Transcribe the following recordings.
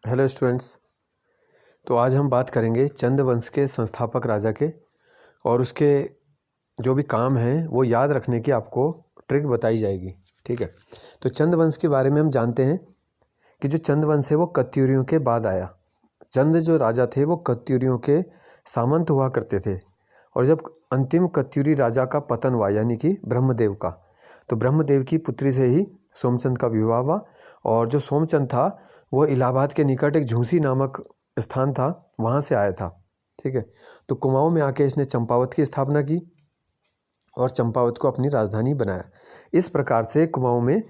Hello students. तो आज हम बात करेंगे चंद वंश के संस्थापक राजा के, और उसके जो भी काम हैं वो याद रखने की आपको ट्रिक बताई जाएगी। ठीक है, तो चंद वंश के बारे में हम जानते हैं कि जो चंद वंश है वो कत्यूरियों के बाद आया। चंद जो राजा थे वो कत्यूरियों के सामंत हुआ करते थे, और जब अंतिम कत्यूरी राजा का पतन हुआ यानी कि ब्रह्मदेव का, तो ब्रह्मदेव की पुत्री से ही सोमचंद का विवाह हुआ। और जो सोमचंद था वो इलाहाबाद के निकट एक झूंसी नामक स्थान था, वहाँ से आया था। ठीक है, तो कुमाऊं में आके इसने चंपावत की स्थापना की और चंपावत को अपनी राजधानी बनाया। इस प्रकार से कुमाऊं में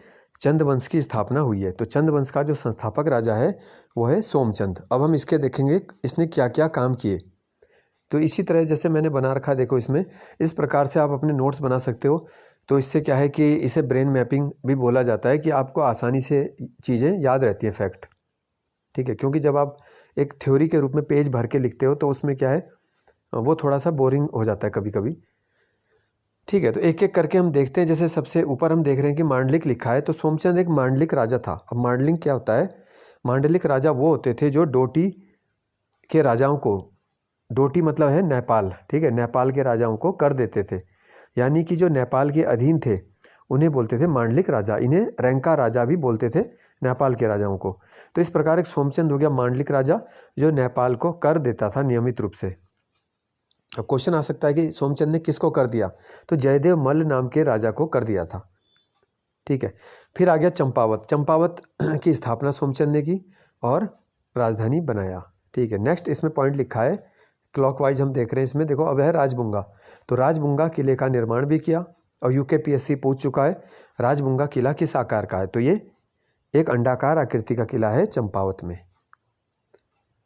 चंद वंश की स्थापना हुई है। तो चंद वंश का जो संस्थापक राजा है वो है सोमचंद। अब हम इसके देखेंगे इसने क्या क्या काम किए। तो इसी तरह जैसे मैंने बना रखा, देखो इसमें इस प्रकार से आप अपने नोट्स बना सकते हो। तो इससे क्या है कि इसे ब्रेन मैपिंग भी बोला जाता है, कि आपको आसानी से चीज़ें याद रहती है, फैक्ट। ठीक है, क्योंकि जब आप एक थ्योरी के रूप में पेज भर के लिखते हो तो उसमें क्या है, वो थोड़ा सा बोरिंग हो जाता है कभी कभी। ठीक है, तो एक एक करके हम देखते हैं। जैसे सबसे ऊपर हम देख रहे हैं कि मांडलिक लिखा है, तो सोमचंद एक मांडलिक राजा था। अब मांडलिक क्या होता है? मांडलिक राजा वो होते थे जो डोटी के राजाओं को, डोटी मतलब है नेपाल, ठीक है, नेपाल के राजाओं को कर देते थे। यानी कि जो नेपाल के अधीन थे उन्हें बोलते थे मांडलिक राजा। इन्हें रैंका राजा भी बोलते थे नेपाल के राजाओं को। तो इस प्रकार एक सोमचंद हो गया मांडलिक राजा जो नेपाल को कर देता था नियमित रूप से। अब क्वेश्चन आ सकता है कि सोमचंद ने किसको कर दिया? तो जयदेव मल्ल नाम के राजा को कर दिया था। ठीक है, फिर आ गया चंपावत। चंपावत की स्थापना सोमचंद ने की और राजधानी बनाया। ठीक है, नेक्स्ट इसमें पॉइंट लिखा है, क्लॉकवाइज हम देख रहे हैं इसमें। देखो अब है राजबुंगा। तो राजबुंगा किले का निर्माण भी किया, और यूकेपीएससी पूछ चुका है राजबुंगा किला किस आकार का है। तो ये एक अंडाकार आकृति का किला है चंपावत में।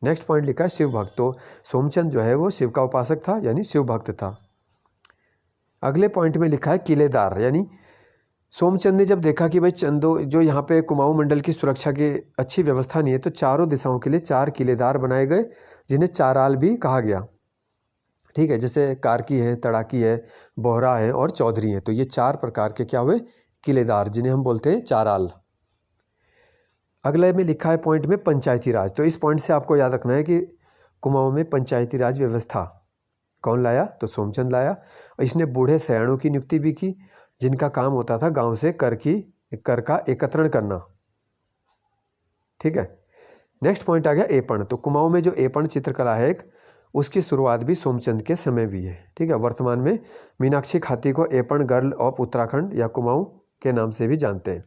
नेक्स्ट पॉइंट लिखा है शिव भक्त। तो सोमचंद जो है वो शिव का उपासक था, यानी शिव भक्त था। अगले पॉइंट में लिखा है किलेदार, यानी सोमचंद ने जब देखा कि भाई चंदो जो यहाँ पे कुमाऊं मंडल की सुरक्षा की अच्छी व्यवस्था नहीं है, तो चारों दिशाओं के लिए 4 किलेदार बनाए गए, जिन्हें चाराल भी कहा गया। ठीक है, जैसे कारकी है, तड़ाकी है, बोहरा है और चौधरी है। तो ये 4 प्रकार के क्या हुए? किलेदार, जिन्हें हम बोलते हैं चाराल। अगले में लिखा है पॉइंट में पंचायती राज। तो इस पॉइंट से आपको याद रखना है कि कुमाऊं में पंचायती राज व्यवस्था कौन लाया? तो सोमचंद लाया। इसने बूढ़े सयाणों की नियुक्ति भी की, जिनका काम होता था गांव से कर का एकत्रण करना। ठीक है, नेक्स्ट पॉइंट आ गया एपण। तो कुमाऊं में जो एपण चित्रकला है एक, उसकी शुरुआत भी सोमचंद के समय भी है। ठीक है, वर्तमान में मीनाक्षी खाती को एपण गर्ल ऑफ उत्तराखंड या कुमाऊं के नाम से भी जानते हैं।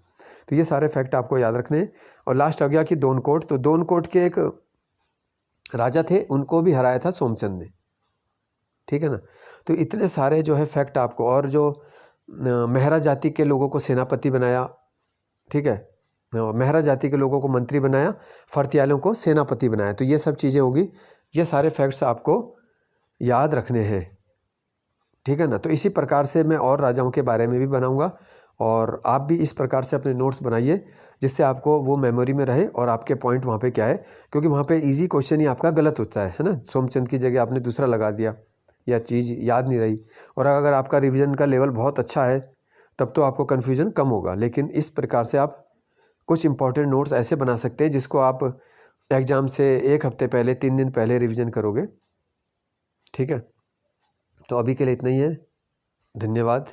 तो ये सारे फैक्ट आपको याद रखने हैं। और लास्ट आ गया कि दोनकोट। तो दोनकोट के एक राजा थे, उनको भी हराया था सोमचंद ने। ठीक है ना। तो इतने सारे जो है फैक्ट आपको, और जो मेहरा जाति के लोगों को सेनापति बनाया, ठीक है, मेहरा जाति के लोगों को मंत्री बनाया, फर्तियालों को सेनापति बनाया। तो ये सब चीज़ें होगी, ये सारे फैक्ट्स आपको याद रखने हैं। ठीक है ना। तो इसी प्रकार से मैं और राजाओं के बारे में भी बनाऊंगा, और आप भी इस प्रकार से अपने नोट्स बनाइए, जिससे आपको वो मेमोरी में रहे और आपके पॉइंट वहाँ पे क्या है, क्योंकि वहाँ पे इजी क्वेश्चन ही आपका गलत होता है ना। सोमचंद की जगह आपने दूसरा लगा दिया, या चीज़ याद नहीं रही। और अगर आपका रिवीजन का लेवल बहुत अच्छा है तब तो आपको कन्फ्यूजन कम होगा। लेकिन इस प्रकार से आप कुछ इंपॉर्टेंट नोट्स ऐसे बना सकते हैं जिसको आप एग्ज़ाम से 1 हफ्ते पहले, 3 दिन पहले रिवीजन करोगे। ठीक है, तो अभी के लिए इतना ही है। धन्यवाद।